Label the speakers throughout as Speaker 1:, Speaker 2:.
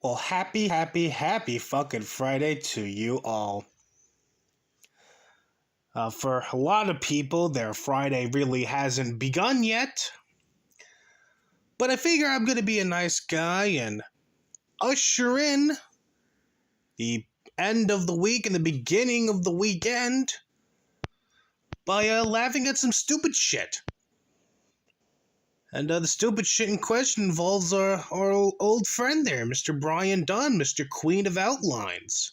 Speaker 1: Well, happy fucking Friday to you all. For a lot of people, their Friday really hasn't begun yet. But I figure I'm going to be a nice guy and usher in the end of the week and the beginning of the weekend by laughing at some stupid shit. And the stupid shit in question involves our old friend there, Mr. Brian Dunn, Mr. Queen of Outlines.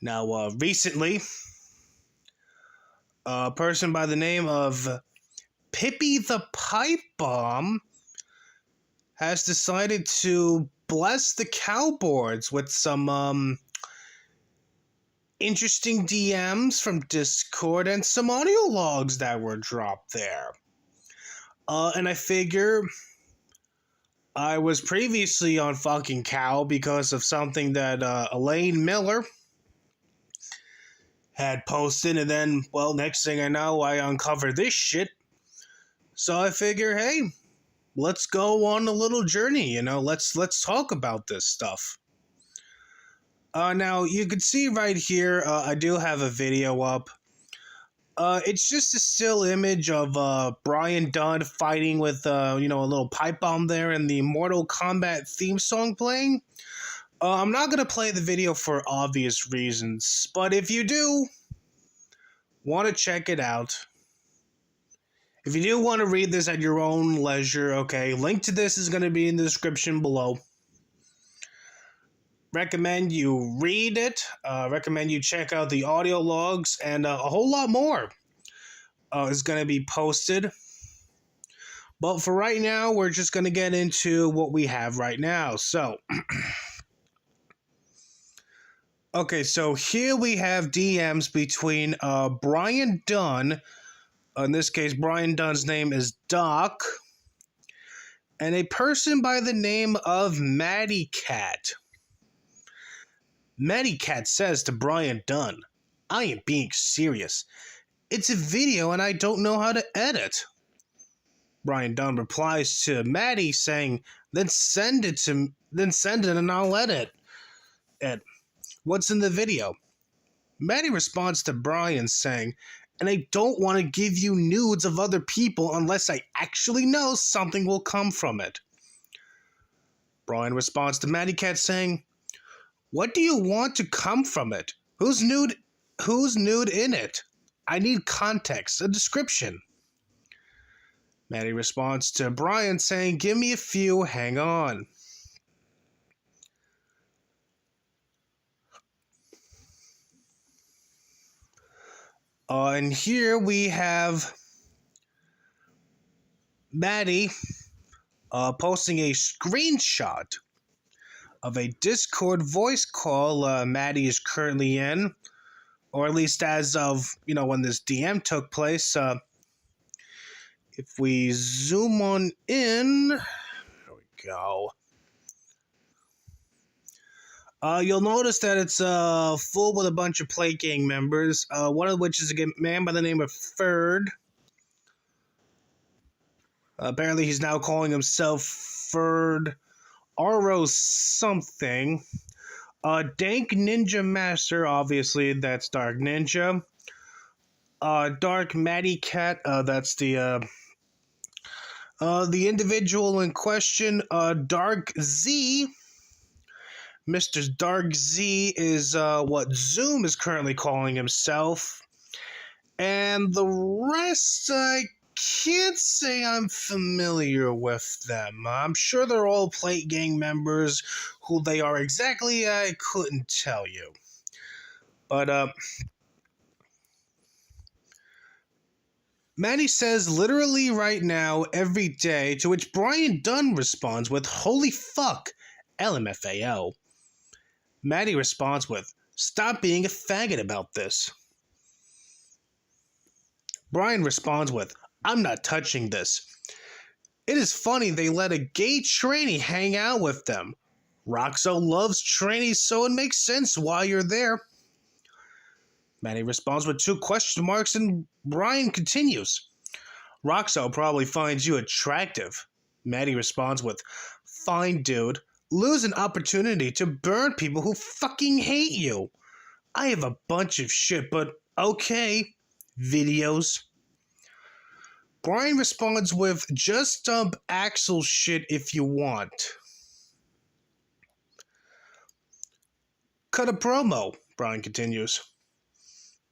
Speaker 1: Now, recently, a person by the name of Pippi the Pipe Bomb has decided to bless the cowboards with some interesting DMs from Discord and some audio logs that were dropped there. And I figure I was previously on fucking Cow because of something that Elaine Miller had posted, and then, well, next thing I know, I uncovered this shit. So I figure, hey, let's go on a little journey, let's talk about this stuff. Now, you can see right here, I do have a video up. It's just a still image of Brian Dunn fighting with, a little pipe bomb there and the Mortal Kombat theme song playing. I'm not going to play the video for obvious reasons, but if you do want to check it out, if you do want to read this at your own leisure, okay, link to this is going to be in the description below. Recommend you read it, recommend you check out the audio logs, and a whole lot more is going to be posted. But for right now, we're just going to get into what we have right now. So, okay, so here we have DMs between Brian Dunn, in this case, Brian Dunn's name is Doc, and a person by the name of Maddie Cat. Maddie Cat says to Brian Dunn, "I am being serious. It's a video and I don't know how to edit." Brian Dunn replies to Maddie saying, then send it and I'll edit it. What's in the video? Maddie responds to Brian saying, "And I don't want to give you nudes of other people unless I actually know something will come from it." Brian responds to Maddie Cat saying, "What do you want to come from it? Who's nude in it? I need context, a description." Maddie responds to Brian saying, "Give me a few, hang on." And here we have Maddie posting a screenshot of a Discord voice call Maddie is currently in, or at least as of, when this DM took place. If we zoom on in, there we go. You'll notice that it's full with a bunch of Plate Gang members, one of which is a man by the name of Ferd. Apparently he's now calling himself Ferd Aro something. Dank Ninja Master, obviously that's Dark Ninja. Dark Maddie Cat, that's the individual in question. Dark Z. Mr. Dark Z is what Zoom is currently calling himself. And the rest, I can't say I'm familiar with them. I'm sure they're all Plate Gang members. Who they are exactly, I couldn't tell you. But, Maddie says literally right now, every day, to which Brian Dunn responds with, "Holy fuck, LMFAO." Maddie responds with, "Stop being a faggot about this." Brian responds with, "I'm not touching this. It is funny they let a gay tranny hang out with them. Roxo loves trannies, so it makes sense why you're there." Maddie responds with 2 question marks, and Brian continues, "Roxo probably finds you attractive." Maddie responds with, "Fine, dude. lose an opportunity to burn people who fucking hate you. I have a bunch of shit, but okay. Videos. Brian responds with, just dump Axel's shit if you want. Cut a promo, Brian continues.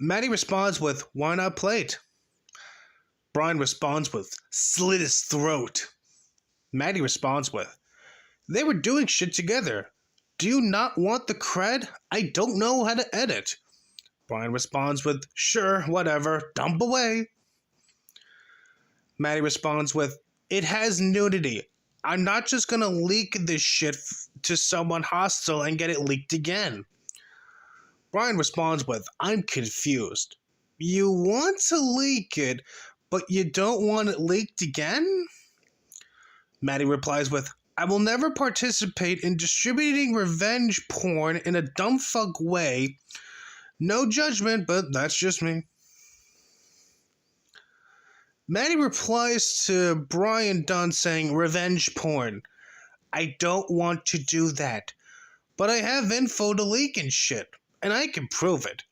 Speaker 1: Maddie responds with, why not play it? Brian responds with, slit his throat. Maddie responds with, they were doing shit together. Do you not want the cred? I don't know how to edit. Brian responds with, sure, whatever, dump away. Maddie responds with, it has nudity. I'm not just gonna leak this shit to someone hostile and get it leaked again. Brian responds with, I'm confused. You want to leak it, but you don't want it leaked again? Maddie replies with, I will never participate in distributing revenge porn in a dumb fuck way. No judgment, but that's just me. Maddie replies to Brian Dunn saying, revenge porn. I don't want to do that, but I have info to leak and shit, and I can prove it.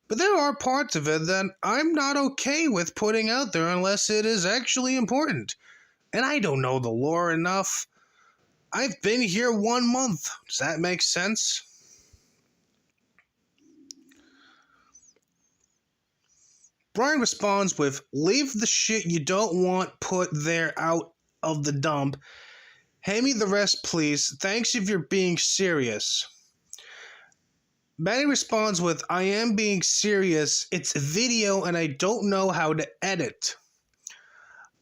Speaker 1: But there are parts of it that I'm not okay with putting out there unless it is actually important. And I don't know the lore enough. I've been here 1 month. Does that make sense? Brian responds with, leave the shit you don't want put there out of the dump. Hand me the rest, please. Thanks if you're being serious. Maddie responds with, I am being serious. It's a video and I don't know how to edit.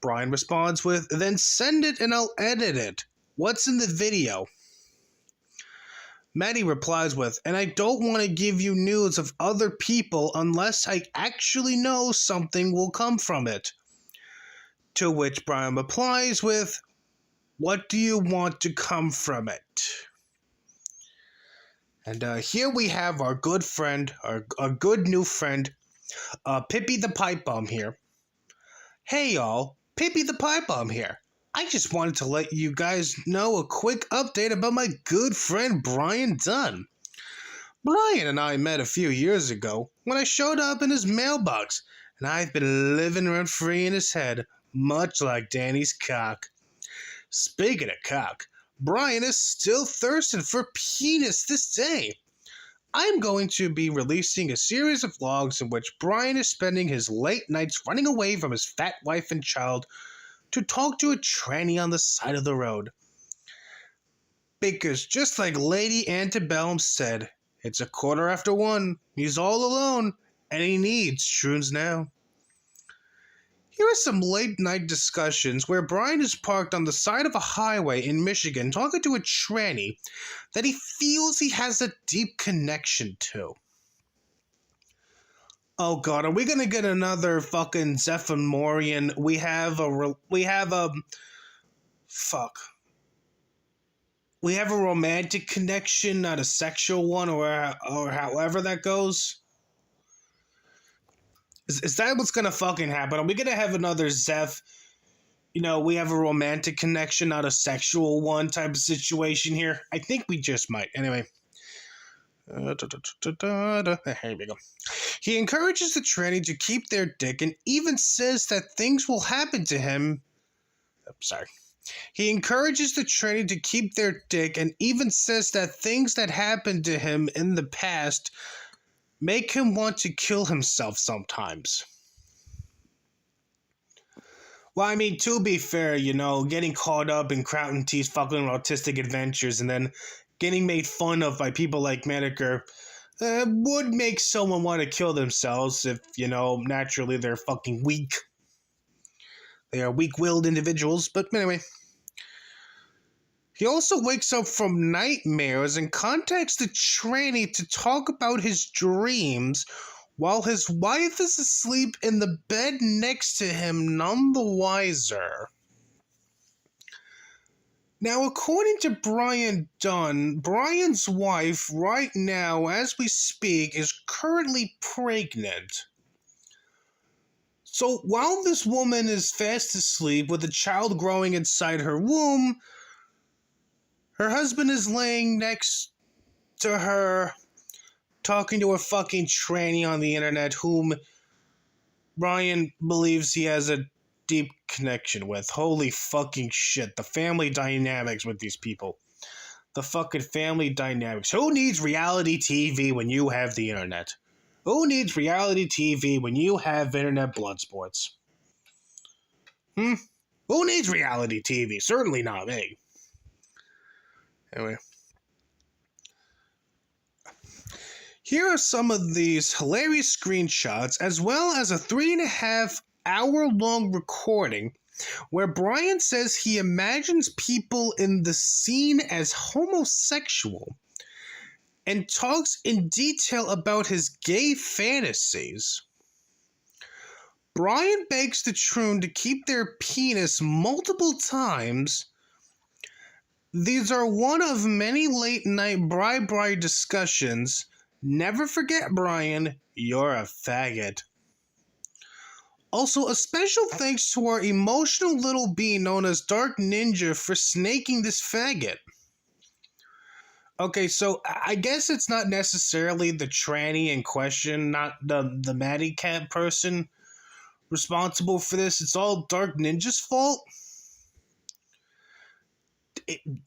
Speaker 1: Brian responds with, then send it and I'll edit it. What's in the video? Maddie replies with, and I don't want to give you news of other people unless I actually know something will come from it. To which Brian replies with, what do you want to come from it? And here we have our good friend, our good new friend, Pippi the Pipe Bomb here. Hey y'all, Pippi the Pipe Bomb here. I just wanted to let you guys know a quick update about my good friend Brian Dunn. Brian and I met a few years ago when I showed up in his mailbox, and I've been living rent-free in his head, much like Danny's cock. Speaking of cock, Brian is still thirsting for penis this day. I'm going to be releasing a series of vlogs in which Brian is spending his late nights running away from his fat wife and child to talk to a tranny on the side of the road. Because just like Lady Antebellum said, it's 1:15. He's all alone, and he needs shrooms now. Here are some late-night discussions where Brian is parked on the side of a highway in Michigan talking to a tranny that he feels he has a deep connection to. Oh god, are we gonna get another fucking Zephaniah? We have a romantic connection, not a sexual one, or however that goes. Is that what's gonna fucking happen? Are we gonna have another Zeph? We have a romantic connection, not a sexual one type of situation here. I think we just might. Anyway. Here we go. He encourages the tranny to keep their dick and even says that things will happen to him. He encourages the tranny to keep their dick and even says that things that happened to him in the past make him want to kill himself sometimes. Well, I mean, to be fair, getting caught up in Crown T's fucking autistic adventures and then getting made fun of by people like Manicure would make someone want to kill themselves if, naturally they're fucking weak. They are weak-willed individuals, but anyway. He also wakes up from nightmares and contacts the tranny to talk about his dreams while his wife is asleep in the bed next to him, none the wiser. Now, according to Brian Dunn, Brian's wife right now, as we speak, is currently pregnant. So while this woman is fast asleep with a child growing inside her womb, Her husband is laying next to her, talking to a fucking tranny on the internet whom Brian believes he has a deep connection with. Holy fucking shit. The family dynamics with these people. The fucking family dynamics. Who needs reality TV when you have the internet? Who needs reality TV when you have internet blood sports? Who needs reality TV? Certainly not me. Anyway. Here are some of these hilarious screenshots, as well as a 3.5-hour-long recording where Brian says he imagines people in the scene as homosexual and talks in detail about his gay fantasies. Brian begs the troon to keep their penis multiple times. These are one of many late-night Bry Bry discussions. Never forget, Brian, you're a faggot. Also, a special thanks to our emotional little being known as Dark Ninja for snaking this faggot. Okay, so I guess it's not necessarily the tranny in question, not the Matty Cat person responsible for this. It's all Dark Ninja's fault.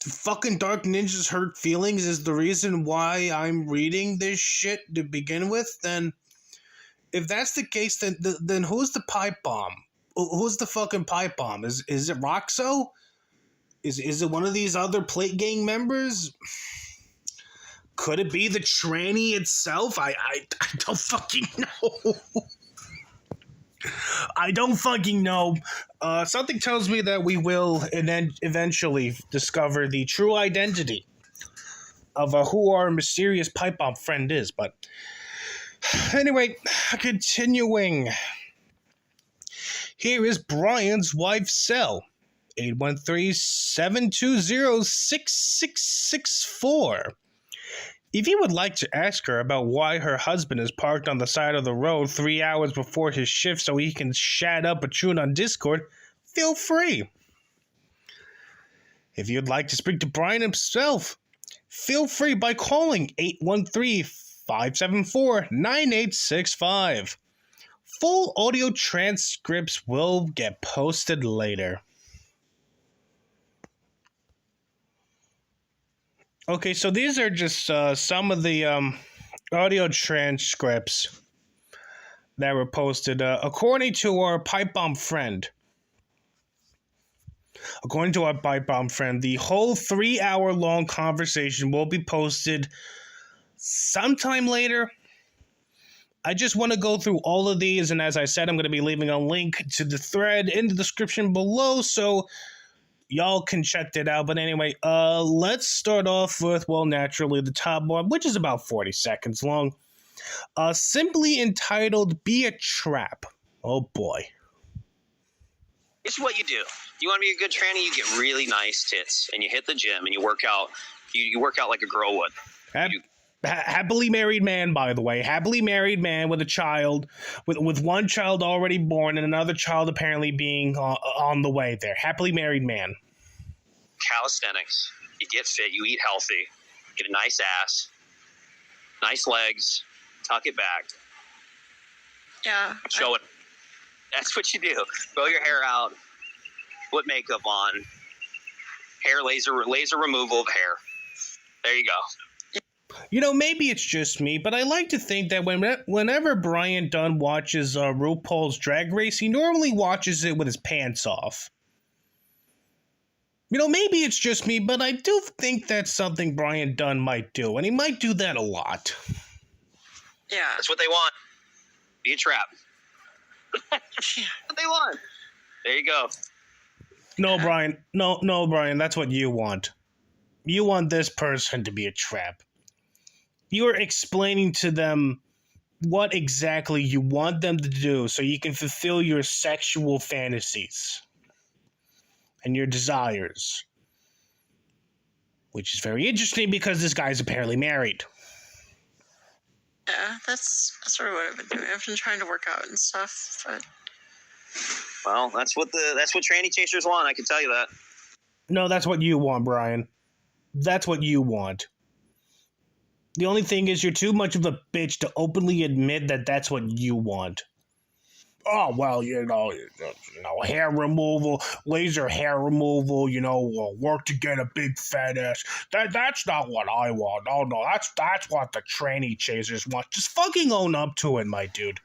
Speaker 1: Fucking Dark Ninja's hurt feelings is the reason why I'm reading this shit to begin with. Then, if that's the case, then who's the pipe bomb? Who's the fucking pipe bomb? Is it Roxo? Is it one of these other Plate Gang members? Could it be the tranny itself? I don't fucking know. I don't fucking know. Something tells me that we will eventually discover the true identity of who our mysterious pipe bomb friend is. But anyway, continuing. Here is Brian's wife's cell. 813-720-6664. If you would like to ask her about why her husband is parked on the side of the road 3 hours before his shift so he can chat up a tune on Discord, feel free. If you'd like to speak to Brian himself, feel free by calling 813-574-9865. Full audio transcripts will get posted later. Okay, so these are just some of the audio transcripts that were posted. According to our pipe bomb friend, the whole 3-hour-long conversation will be posted sometime later. I just want to go through all of these, and as I said, I'm going to be leaving a link to the thread in the description below, so y'all can check that out. But anyway, let's start off with, well, naturally, the top one, which is about 40 seconds long. Simply entitled, Be a Trap. Oh, boy.
Speaker 2: This is what you do. You want to be a good tranny, you get really nice tits, and you hit the gym, and you work out. You work out like a girl would.
Speaker 1: Happily married man, by the way. Happily married man with a child, with one child already born and another child apparently being on the way there. Happily married man.
Speaker 2: Calisthenics. You get fit. You eat healthy. Get a nice ass. Nice legs. Tuck it back.
Speaker 3: Yeah.
Speaker 2: Show it. That's what you do. Grow your hair out. Put makeup on. Hair laser removal of hair. There you go.
Speaker 1: You know, maybe it's just me, but I like to think that whenever Brian Dunn watches RuPaul's Drag Race, he normally watches it with his pants off. You know, maybe it's just me, but I do think that's something Brian Dunn might do, and he might do that a lot.
Speaker 3: Yeah.
Speaker 2: That's what they want. Be a trap. That's what they want. There you go.
Speaker 1: No, Brian. No, Brian, that's what you want. You want this person to be a trap. You're explaining to them what exactly you want them to do so you can fulfill your sexual fantasies and your desires. Which is very interesting because this guy's apparently married.
Speaker 3: Yeah, that's sort of what I've been doing. I've been trying to work out and stuff, but...
Speaker 2: Well, that's what tranny chasers want, I can tell you that.
Speaker 1: No, that's what you want, Brian. That's what you want. The only thing is you're too much of a bitch to openly admit that that's what you want. Oh, well, hair removal, laser hair removal, work to get a big fat ass. That's not what I want. Oh, no, that's what the tranny chasers want. Just fucking own up to it, my dude.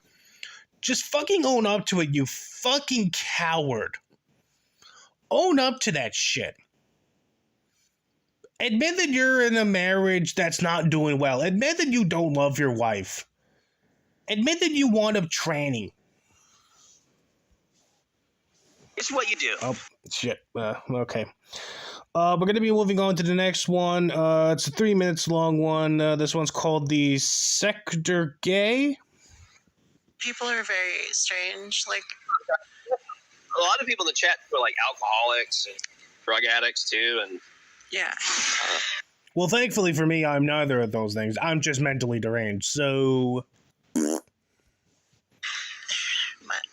Speaker 1: Just fucking own up to it, you fucking coward. Own up to that shit. Admit that you're in a marriage that's not doing well. Admit that you don't love your wife. Admit that you want a tranny.
Speaker 2: It's what you do.
Speaker 1: Oh, shit. Okay. We're going to be moving on to the next one. It's a 3 minutes long one. This one's called the Sector Gay.
Speaker 3: People are very strange. Like,
Speaker 2: a lot of people in the chat are like alcoholics and drug addicts too, and
Speaker 3: yeah.
Speaker 1: Well, thankfully for me, I'm neither of those things. I'm just mentally deranged, so...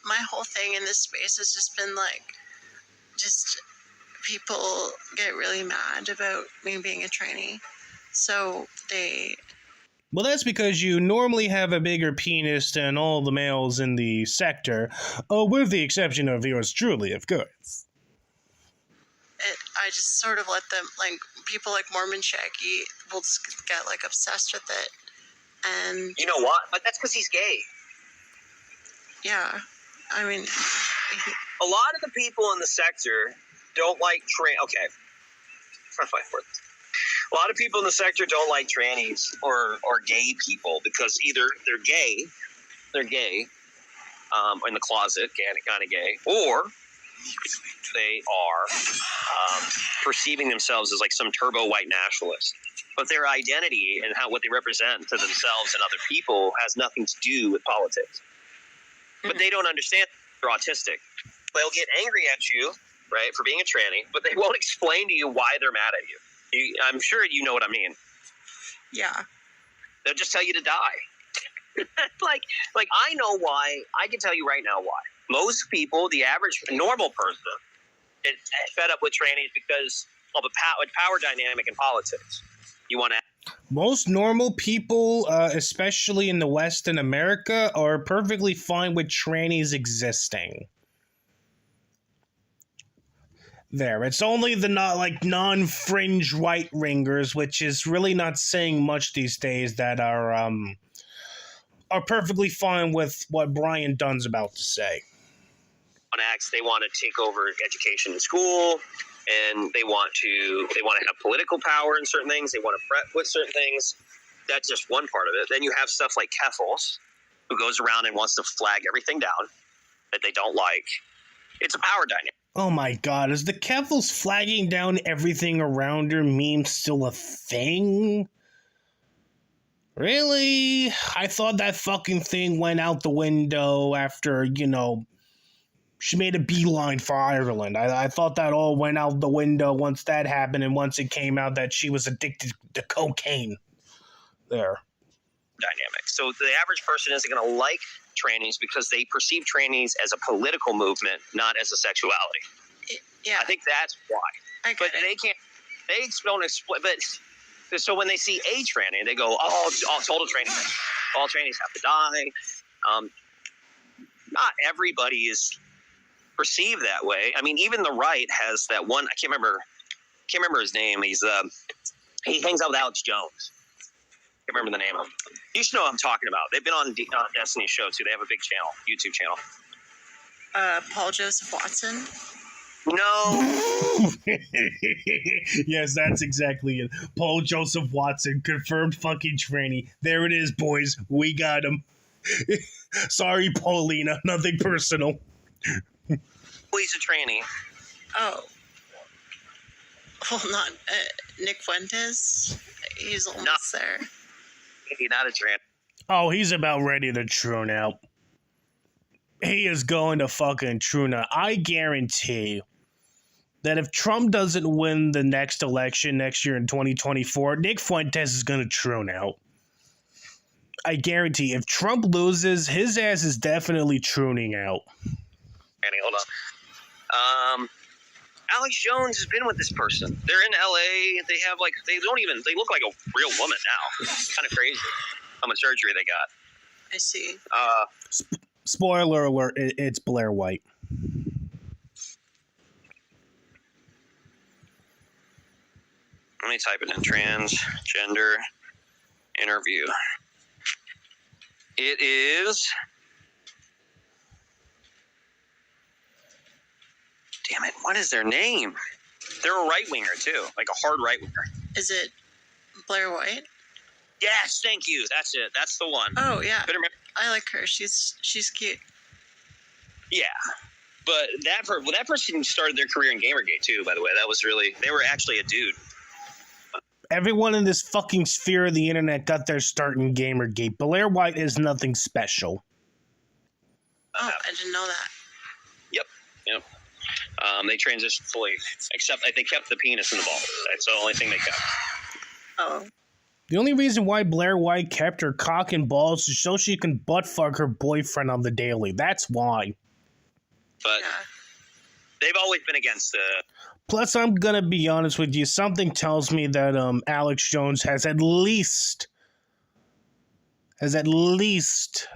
Speaker 3: My whole thing in this space has just been like, just people get really mad about me being a trainee. So they...
Speaker 1: Well, that's because you normally have a bigger penis than all the males in the sector, with the exception of yours truly, of course.
Speaker 3: I just sort of let them, like, people like Mormon Shaggy will just get, like, obsessed with it. And...
Speaker 2: You know what? But that's because he's gay.
Speaker 3: Yeah. I mean...
Speaker 2: A lot of the people in the sector don't like Okay. I'm trying to find words. A lot of people in the sector don't like trannies or gay people because either they're gay in the closet, kind of gay, or they are perceiving themselves as like some turbo white nationalist. But their identity and what they represent to themselves and other people has nothing to do with politics. But they don't understand they're autistic. They'll get angry at you, right, for being a tranny, but they won't explain to you why they're mad at you. I'm sure you know what I mean.
Speaker 3: Yeah.
Speaker 2: They'll just tell you to die. like I know why. I can tell you right now why. Most people, the average normal person, is fed up with trannies because of a power dynamic in politics. You want to...
Speaker 1: Most normal people, especially in the West and America, are perfectly fine with trannies existing. There, it's only the non-fringe right ringers, which is really not saying much these days, that are perfectly fine with what Brian Dunn's about to say.
Speaker 2: They want to take over education in school, and they want to have political power in certain things. They want to fret with certain things. That's just one part of it. Then you have stuff like Keffels, who goes around and wants to flag everything down that they don't like. It's a power dynamic.
Speaker 1: Oh my god, is the Keffels flagging down everything around her meme still a thing? Really? I thought that fucking thing went out the window after, she made a beeline for Ireland. I thought that all went out the window once that happened, and once it came out that she was addicted to cocaine. There.
Speaker 2: Dynamic. So the average person isn't going to like trannies because they perceive trannies as a political movement, not as a sexuality.
Speaker 3: Yeah.
Speaker 2: I think that's why. But they don't explain. But so when they see a tranny, they go, "Oh, total tranny. All trannies have to die." Not everybody is perceived that way. I mean, even the right has that one. I can't remember his name. He hangs out with Alex Jones. I can't remember the name of him. You should know what I'm talking about. They've been on Destiny's show too. They have a big channel, YouTube channel.
Speaker 3: Paul Joseph Watson.
Speaker 2: No.
Speaker 1: Yes, that's exactly it. Paul Joseph Watson, confirmed fucking tranny. There it is, boys. We got him. Sorry, Paulina. Nothing personal.
Speaker 2: He's a tranny.
Speaker 3: Oh. Well, not Nick Fuentes. He's almost there.
Speaker 2: He's not a tranny.
Speaker 1: Oh, he's about ready to trune out. He is going to fucking trune out. I guarantee that if Trump doesn't win the next election next year in 2024, Nick Fuentes is going to trune out. I guarantee if Trump loses, his ass is definitely truning out.
Speaker 2: Hold on. Alex Jones has been with this person. They're in LA. They have they look like a real woman now. It's kind of crazy how much surgery they got.
Speaker 3: I see.
Speaker 1: Spoiler alert, it's Blair White.
Speaker 2: Let me type it in. Transgender interview. It is. Damn it! What is their name? They're a right winger too, like a hard right winger.
Speaker 3: Is it Blair White?
Speaker 2: Yes, thank you. That's it. That's the one.
Speaker 3: Oh yeah, I like her. She's cute.
Speaker 2: Yeah, but that person started their career in Gamergate too. By the way, they were actually a dude.
Speaker 1: Everyone in this fucking sphere of the internet got their start in Gamergate. Blair White is nothing special.
Speaker 3: Oh, I didn't know that.
Speaker 2: Yep. They transitioned fully, except they kept the penis in the ball. That's the only thing they kept.
Speaker 3: Oh.
Speaker 1: The only reason why Blair White kept her cock and balls is so she can butt fuck her boyfriend on the daily. That's why.
Speaker 2: But they've always been against the...
Speaker 1: Plus, I'm gonna be honest with you. Something tells me that Alex Jones has at least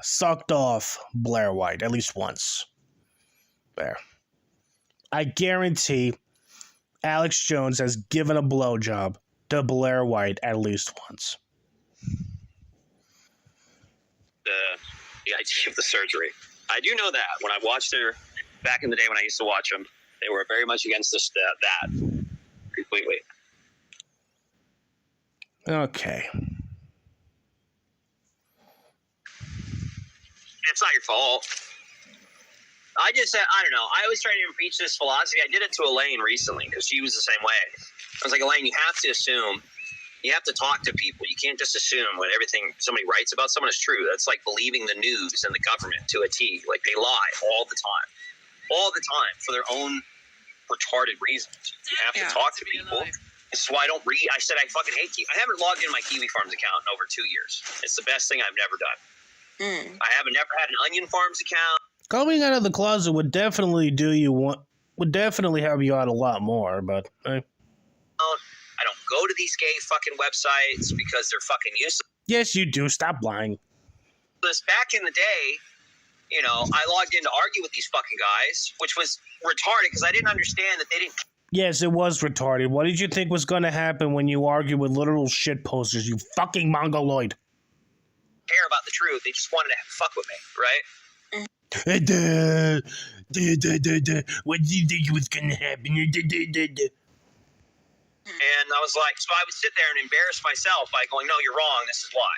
Speaker 1: sucked off Blair White at least once. There. I guarantee Alex Jones has given a blowjob to Blair White at least once.
Speaker 2: The idea of the surgery. I do know that. When I watched her back in the day when I used to watch them, they were very much against that completely.
Speaker 1: Okay.
Speaker 2: It's not your fault. I just said, I don't know. I was trying to preach this philosophy. I did it to Elaine recently because she was the same way. I was like, Elaine, you have to assume. You have to talk to people. You can't just assume when everything somebody writes about someone is true. That's like believing the news and the government to a T. Like, they lie all the time. All the time for their own retarded reasons. You have to talk to people. This is why I don't read. I said I fucking hate Kiwi. I haven't logged in my Kiwi Farms account in over 2 years. It's the best thing I've never done. I haven't never had an Onion Farms account.
Speaker 1: Coming out of the closet would definitely would definitely help you out a lot more, but
Speaker 2: I don't go to these gay fucking websites because they're fucking useless.
Speaker 1: Yes, you do. Stop lying.
Speaker 2: Back in the day, you know, I logged in to argue with these fucking guys, which was retarded because I didn't understand that they didn't.
Speaker 1: Yes, it was retarded. What did you think was going to happen when you argue with literal shit posters, you fucking mongoloid?
Speaker 2: Care about the truth. They just wanted to fuck with me, right?
Speaker 1: What do you think was going to happen?
Speaker 2: And I was like, so I would sit there and embarrass myself by going, no, you're wrong, this is why.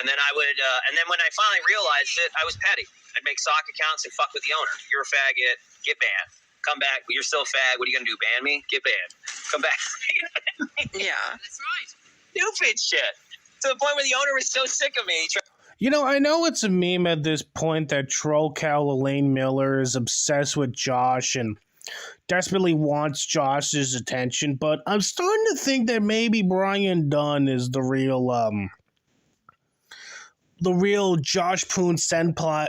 Speaker 2: And then I would, and then when I finally realized it, I was petty. I'd make sock accounts and fuck with the owner. You're a faggot, get banned. Come back, you're still a fag, what are you going to do, ban me? Get banned. Come back.
Speaker 3: Yeah.
Speaker 2: That's right. Stupid shit. To the point where the owner was so sick of me.
Speaker 1: You know, I know it's a meme at this point that troll cow Elaine Miller is obsessed with Josh and desperately wants Josh's attention, but I'm starting to think that maybe Brian Dunn is the real Josh Moon Senpai,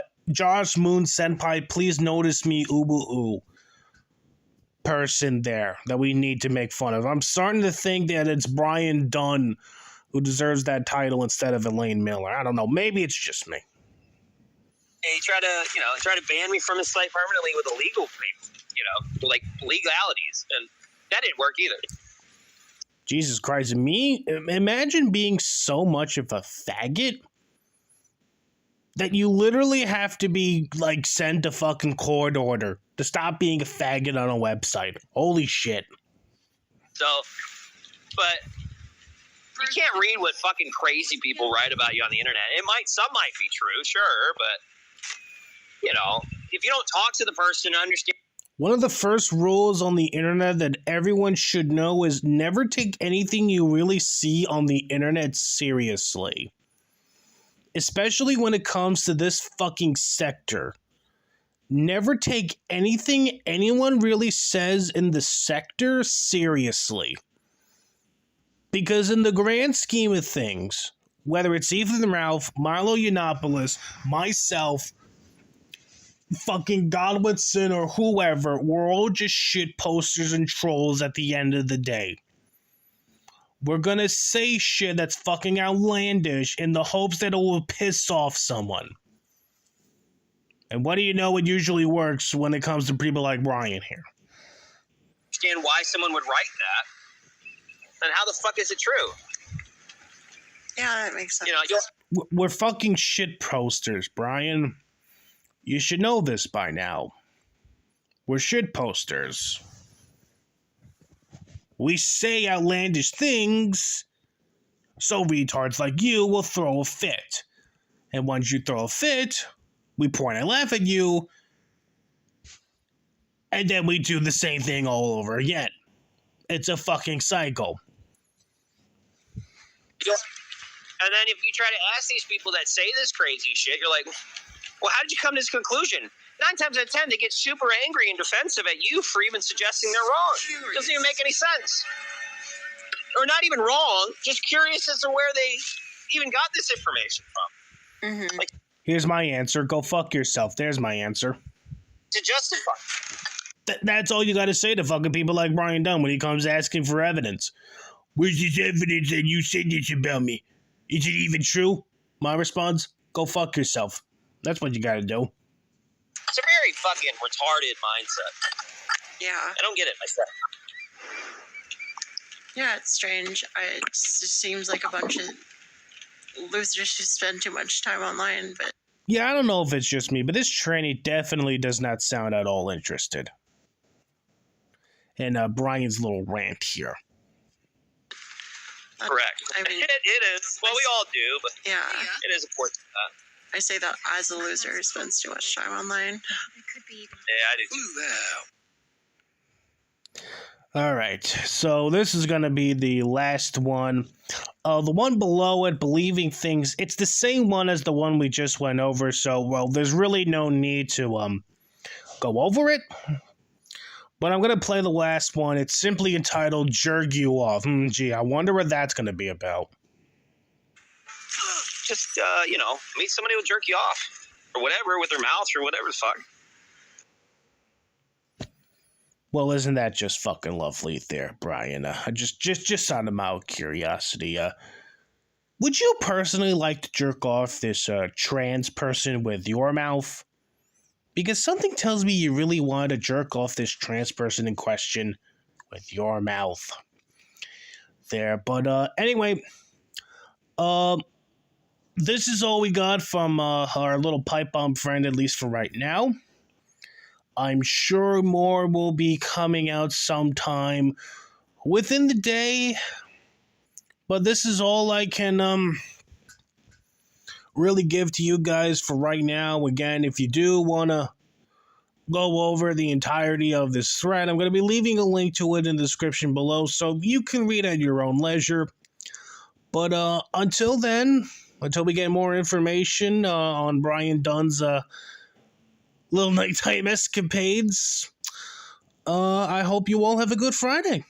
Speaker 1: please notice me, ubu person there that we need to make fun of. I'm starting to think that it's Brian Dunn who deserves that title instead of Elaine Miller. I don't know. Maybe it's just me.
Speaker 2: He tried to ban me from his site permanently with illegal, like legalities, and that didn't work either.
Speaker 1: Jesus Christ, imagine being so much of a faggot that you literally have to be, like, sent a fucking court order to stop being a faggot on a website. Holy shit.
Speaker 2: So, but you can't read what fucking crazy people write about you on the internet. Some might be true, sure, but, you know, if you don't talk to the person to understand.
Speaker 1: One of the first rules on the internet that everyone should know is never take anything you really see on the internet seriously. Especially when it comes to this fucking sector. Never take anything anyone really says in the sector seriously. Because in the grand scheme of things, whether it's Ethan Ralph, Milo Yiannopoulos, myself, fucking Godwinson or whoever, we're all just shit posters and trolls at the end of the day. We're gonna say shit that's fucking outlandish in the hopes that it will piss off someone. And what do you know, it usually works when it comes to people like Brian here.
Speaker 2: Understand why someone would write that. And how the fuck is it true?
Speaker 3: Yeah, that makes sense.
Speaker 2: You know,
Speaker 1: We're fucking shit posters, Brian. You should know this by now. We're shit posters. We say outlandish things, so retards like you will throw a fit. And once you throw a fit, we point and laugh at you, and then we do the same thing all over again. It's a fucking cycle.
Speaker 2: and then if you try to ask these people that say this crazy shit, you're like, well, how did you come to this conclusion? 9 times out of 10, they get super angry and defensive at you for even suggesting they're wrong. It doesn't even make any sense. Or not even wrong, just curious as to where they even got this information from.
Speaker 3: Mm-hmm.
Speaker 2: Like,
Speaker 1: Here's my answer. Go fuck yourself. There's my answer.
Speaker 2: to justify.
Speaker 1: That's all you gotta say to fucking people like Brian Dunn when he comes asking for evidence. Where's this evidence that you said this about me? Is it even true? My response, go fuck yourself. That's what you gotta do.
Speaker 2: It's a very fucking retarded mindset.
Speaker 3: Yeah.
Speaker 2: I don't get it myself.
Speaker 3: Yeah, it's strange. It just seems like a bunch of losers who spend too much time online, but
Speaker 1: Yeah, I don't know if it's just me, but this tranny definitely does not sound at all interested in Brian's little rant here.
Speaker 2: Correct.
Speaker 3: I mean,
Speaker 2: it is. Well, we all do, but
Speaker 3: yeah.
Speaker 2: it is important.
Speaker 3: I say that as a loser who spends too much time online.
Speaker 4: It could be.
Speaker 2: Yeah, I do too.
Speaker 1: All right, so this is going to be the last one. The one below it, Believing Things, it's the same one as the one we just went over, so, well, there's really no need to go over it. But I'm going to play the last one. It's simply entitled Jerk You Off. Gee, I wonder what that's going to be about.
Speaker 2: Just, meet somebody who'll jerk you off. Or whatever, with their mouth, or whatever the fuck.
Speaker 1: Well, isn't that just fucking lovely there, Brian? Just out of my curiosity, would you personally like to jerk off this trans person with your mouth? Because something tells me you really want to jerk off this trans person in question with your mouth. There, but anyway, this is all we got from our little pipe bomb friend, at least for right now. I'm sure more will be coming out sometime within the day, but this is all I can really give to you guys for right now. Again, if you do want to go over the entirety of this thread, I'm going to be leaving a link to it in the description below so you can read at your own leisure. But until then, until we get more information on Brian Dunn's little nighttime escapades, I hope you all have a good Friday.